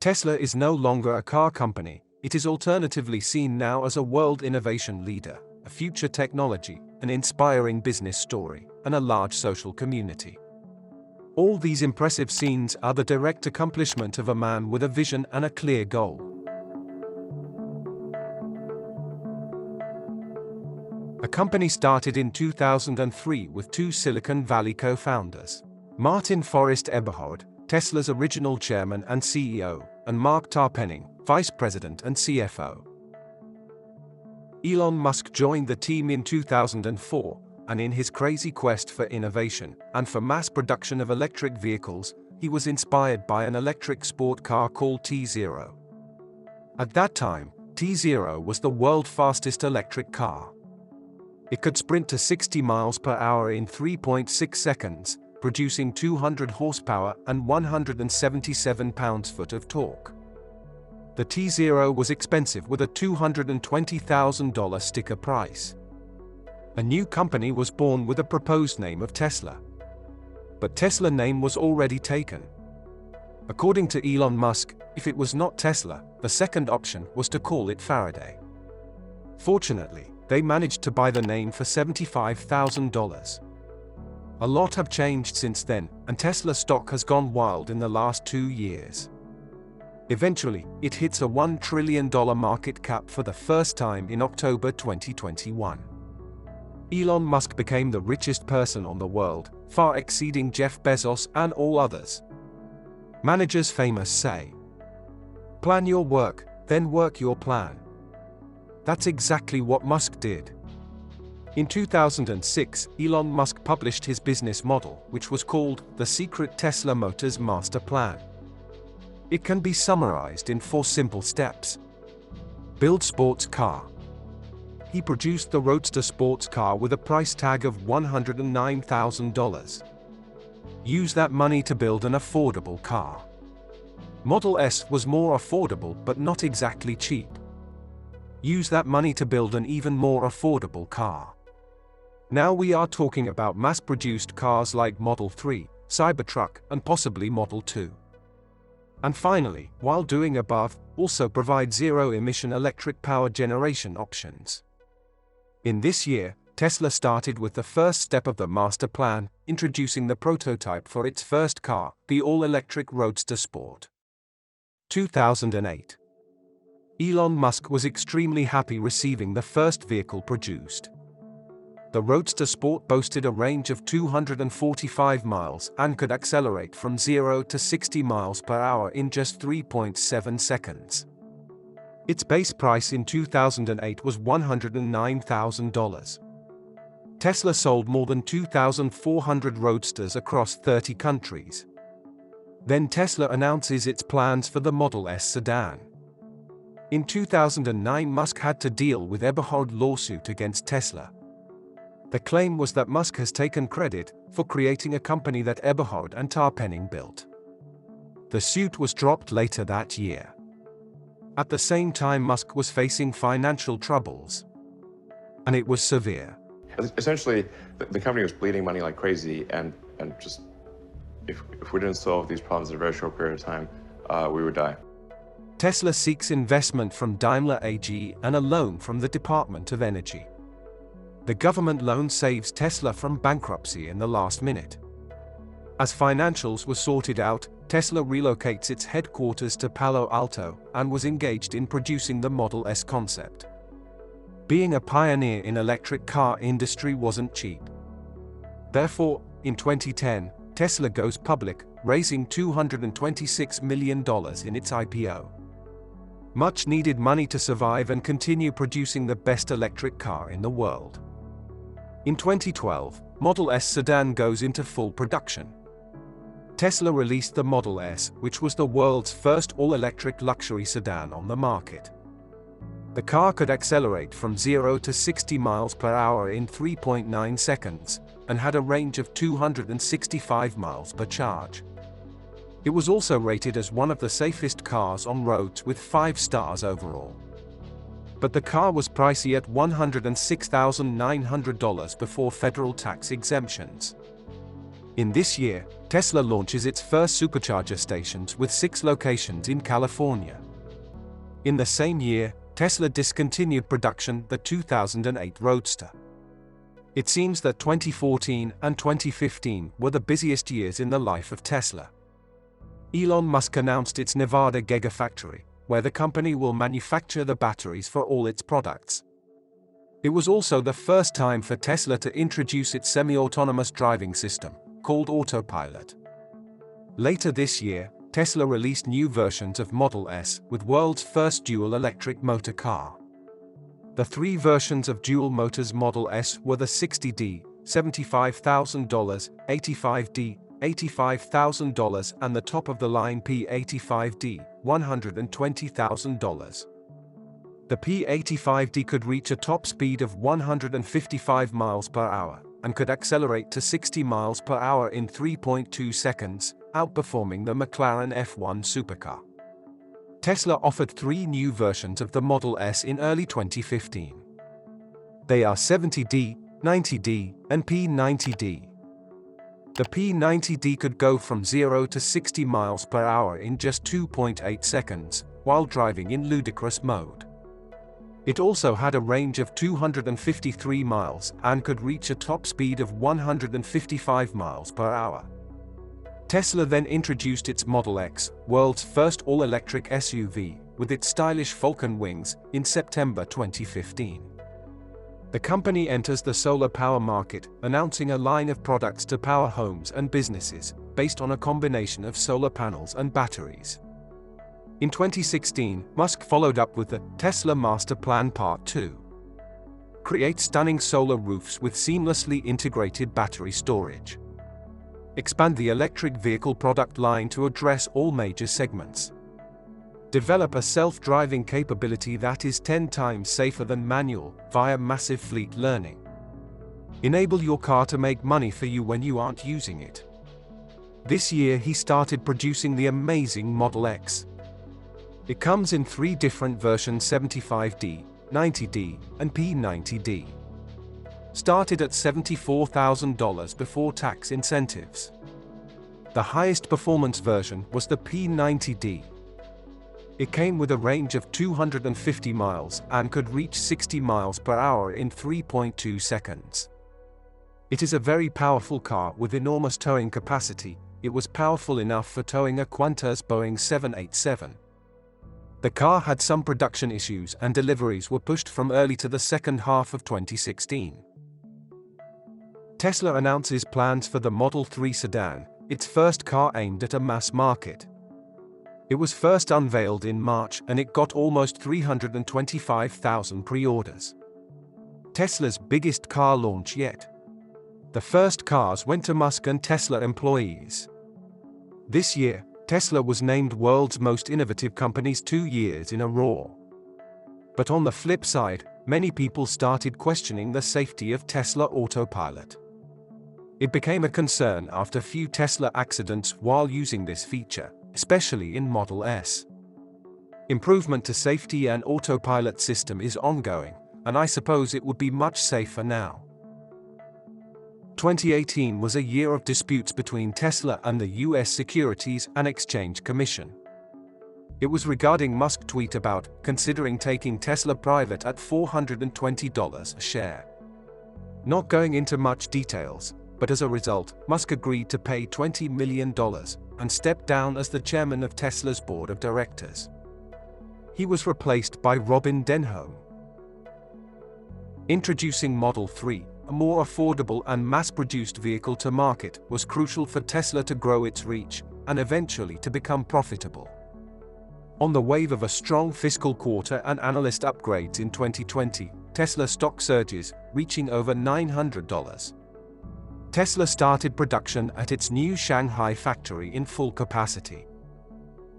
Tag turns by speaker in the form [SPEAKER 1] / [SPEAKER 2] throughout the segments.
[SPEAKER 1] Tesla is no longer a car company, it is alternatively seen now as a world innovation leader, a future technology, an inspiring business story, and a large social community. All these impressive scenes are the direct accomplishment of a man with a vision and a clear goal. A company started in 2003 with two Silicon Valley co-founders, Martin Forest Eberhard, Tesla's original chairman and CEO, and Marc Tarpenning, vice president and CFO. Elon Musk joined the team in 2004, and in his crazy quest for innovation and for mass production of electric vehicles, he was inspired by an electric sport car called T0. At that time, T0 was the world's fastest electric car. It could sprint to 60 miles per hour in 3.6 seconds, producing 200 horsepower and 177 pounds-foot of torque. The T0 was expensive with a $220,000 sticker price. A new company was born with a proposed name of Tesla. But Tesla name was already taken. According to Elon Musk, if it was not Tesla, the second option was to call it Faraday. Fortunately, they managed to buy the name for $75,000. A lot have changed since then, and Tesla stock has gone wild in the last 2 years. Eventually, it hits a $1 trillion market cap for the first time in October 2021. Elon Musk became the richest person on the world, far exceeding Jeff Bezos and all others. Managers famous say, "Plan your work, then work your plan." That's exactly what Musk did. In 2006, Elon Musk published his business model, which was called the Secret Tesla Motors Master Plan. It can be summarized in 4 simple steps. Build sports car. He produced the Roadster sports car with a price tag of $109,000. Use that money to build an affordable car. Model S was more affordable but not exactly cheap. Use that money to build an even more affordable car. Now we are talking about mass-produced cars like Model 3, Cybertruck, and possibly Model 2. And finally, while doing above, also provide zero-emission electric power generation options. In this year, Tesla started with the first step of the master plan, introducing the prototype for its first car, the all-electric Roadster Sport. 2008. Elon Musk was extremely happy receiving the first vehicle produced. The Roadster Sport boasted a range of 245 miles and could accelerate from 0 to 60 miles per hour in just 3.7 seconds. Its base price in 2008 was $109,000. Tesla sold more than 2,400 Roadsters across 30 countries. Then Tesla announces its plans for the Model S sedan. In 2009, Musk had to deal with Eberhard lawsuit against Tesla. The claim was that Musk has taken credit for creating a company that Eberhard and Tarpenning built. The suit was dropped later that year. At the same time, Musk was facing financial troubles. And it was severe.
[SPEAKER 2] Essentially, the company was bleeding money like crazy, and just, if we didn't solve these problems in a very short period of time, we would die.
[SPEAKER 1] Tesla seeks investment from Daimler AG and a loan from the Department of Energy. The government loan saves Tesla from bankruptcy in the last minute. As financials were sorted out, Tesla relocates its headquarters to Palo Alto and was engaged in producing the Model S concept. Being a pioneer in electric car industry wasn't cheap. Therefore, in 2010, Tesla goes public, raising $226 million in its IPO. Much needed money to survive and continue producing the best electric car in the world. In 2012, Model S sedan goes into full production. Tesla released the Model S, which was the world's first all-electric luxury sedan on the market. The car could accelerate from 0 to 60 miles per hour in 3.9 seconds, and had a range of 265 miles per charge. It was also rated as one of the safest cars on roads with 5 stars overall. But the car was pricey at $106,900 before federal tax exemptions. In this year, Tesla launches its first supercharger stations with 6 locations in California. In the same year, Tesla discontinued production the 2008 Roadster. It seems that 2014 and 2015 were the busiest years in the life of Tesla. Elon Musk announced its Nevada Gigafactory, where the company will manufacture the batteries for all its products. It was also the first time for Tesla to introduce its semi-autonomous driving system, called Autopilot. Later this year, Tesla released new versions of Model S with world's first dual-electric motor car. The 3 versions of dual motors Model S were the 60D, $75,000, 85D, $85,000 and the top-of-the-line P85D, $120,000. The P85D could reach a top speed of 155 miles per hour and could accelerate to 60 miles per hour in 3.2 seconds, outperforming the McLaren F1 supercar. Tesla offered 3 new versions of the Model S in early 2015. They are 70D, 90D, and P90D. The P90D could go from 0 to 60 miles per hour in just 2.8 seconds, while driving in ludicrous mode. It also had a range of 253 miles and could reach a top speed of 155 miles per hour. Tesla then introduced its Model X, world's first all-electric SUV, with its stylish falcon wings, in September 2015. The company enters the solar power market, announcing a line of products to power homes and businesses, based on a combination of solar panels and batteries. In 2016, Musk followed up with the Tesla Master Plan Part 2. Create stunning solar roofs with seamlessly integrated battery storage. Expand the electric vehicle product line to address all major segments. Develop a self-driving capability that is 10 times safer than manual, via massive fleet learning. Enable your car to make money for you when you aren't using it. This year he started producing the amazing Model X. It comes in 3 different versions: 75D, 90D, and P90D. Started at $74,000 before tax incentives. The highest performance version was the P90D. It came with a range of 250 miles and could reach 60 miles per hour in 3.2 seconds. It is a very powerful car with enormous towing capacity. It was powerful enough for towing a Qantas Boeing 787. The car had some production issues and deliveries were pushed from early to the second half of 2016. Tesla announces plans for the Model 3 sedan, its first car aimed at a mass market. It was first unveiled in March and it got almost 325,000 pre-orders. Tesla's biggest car launch yet. The first cars went to Musk and Tesla employees. This year, Tesla was named world's most innovative companies 2 years in a row. But on the flip side, many people started questioning the safety of Tesla Autopilot. It became a concern after few Tesla accidents while using this feature, especially in Model S. Improvement to safety and autopilot system is ongoing, and I suppose it would be much safer now. 2018 was a year of disputes between Tesla and the US Securities and Exchange Commission. It was regarding Musk's tweet about considering taking Tesla private at $420 a share. Not going into much details, but as a result, Musk agreed to pay $20 million and stepped down as the chairman of Tesla's board of directors. He was replaced by Robin Denholm. Introducing Model 3, a more affordable and mass-produced vehicle to market, was crucial for Tesla to grow its reach and eventually to become profitable. On the wave of a strong fiscal quarter and analyst upgrades in 2020, Tesla stock surges, reaching over $900. Tesla started production at its new Shanghai factory in full capacity.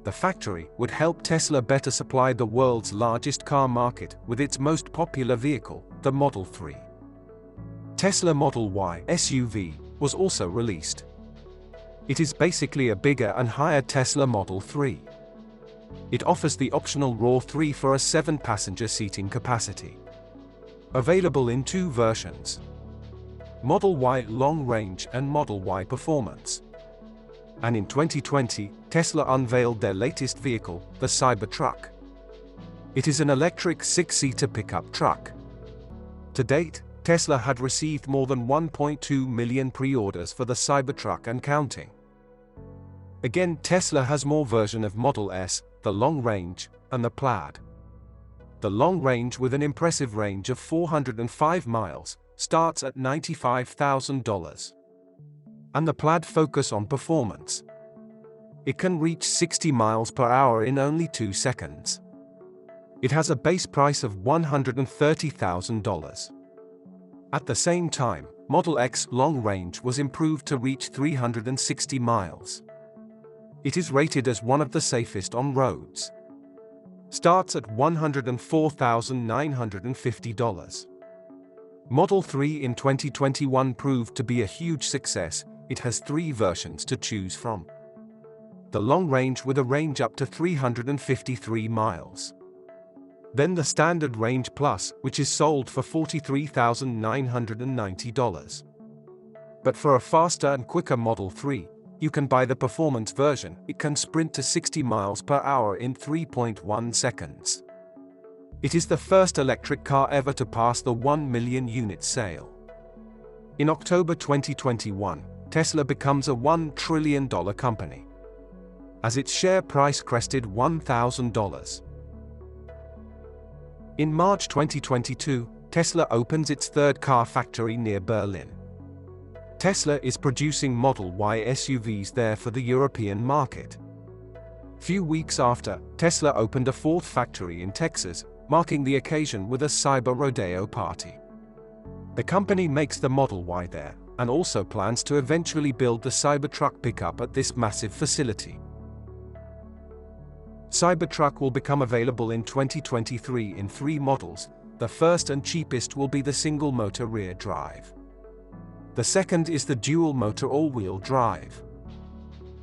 [SPEAKER 1] The factory would help Tesla better supply the world's largest car market with its most popular vehicle, the Model 3. Tesla Model Y SUV was also released. It is basically a bigger and higher Tesla Model 3. It offers the optional RAW3 for a 7-passenger seating capacity. Available in 2 versions. Model Y long range and Model Y performance. And in 2020, Tesla unveiled their latest vehicle, the Cybertruck. It is an electric 6-seater pickup truck. To date, Tesla had received more than 1.2 million pre-orders for the Cybertruck and counting. Again, Tesla has more versions of Model S, the long range, and the Plaid. The long range, with an impressive range of 405 miles, starts at $95,000. And the Plaid focus on performance. It can reach 60 miles per hour in only 2 seconds. It has a base price of $130,000. At the same time, Model X long range was improved to reach 360 miles. It is rated as one of the safest on roads. Starts at $104,950. Model 3 in 2021 proved to be a huge success. It has 3 versions to choose from. The long range with a range up to 353 miles. Then the Standard Range Plus, which is sold for $43,990. But for a faster and quicker Model 3, you can buy the performance version. It can sprint to 60 miles per hour in 3.1 seconds. It is the first electric car ever to pass the 1 million unit sale. In October 2021, Tesla becomes a $1 trillion company, as its share price crested $1,000. In March 2022, Tesla opens its third car factory near Berlin. Tesla is producing Model Y SUVs there for the European market. Few weeks after, Tesla opened a fourth factory in Texas, marking the occasion with a cyber rodeo party. The company makes the Model Y there, and also plans to eventually build the Cybertruck pickup at this massive facility. Cybertruck will become available in 2023 in 3 models. The first and cheapest will be the single-motor rear drive. The second is the dual-motor all-wheel drive.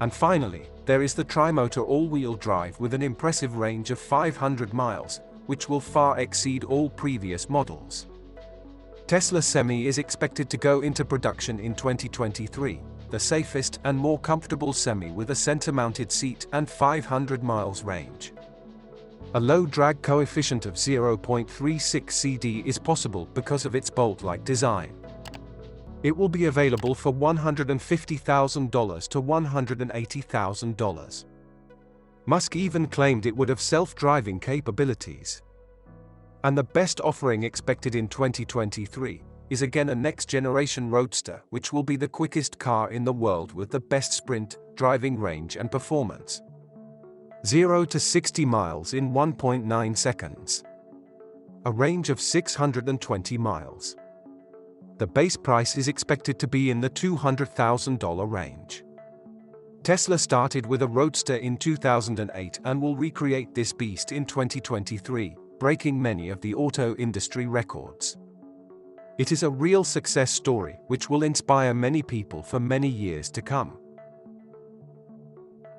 [SPEAKER 1] And finally, there is the tri-motor all-wheel drive with an impressive range of 500 miles, which will far exceed all previous models. Tesla Semi is expected to go into production in 2023, the safest and more comfortable Semi with a center-mounted seat and 500 miles range. A low drag coefficient of 0.36 CD is possible because of its bolt-like design. It will be available for $150,000 to $180,000. Musk even claimed it would have self-driving capabilities. And the best offering expected in 2023 is again a next-generation Roadster, which will be the quickest car in the world with the best sprint, driving range and performance. 0 to 60 miles in 1.9 seconds. A range of 620 miles. The base price is expected to be in the $200,000 range. Tesla started with a Roadster in 2008 and will recreate this beast in 2023, breaking many of the auto industry records. It is a real success story which will inspire many people for many years to come.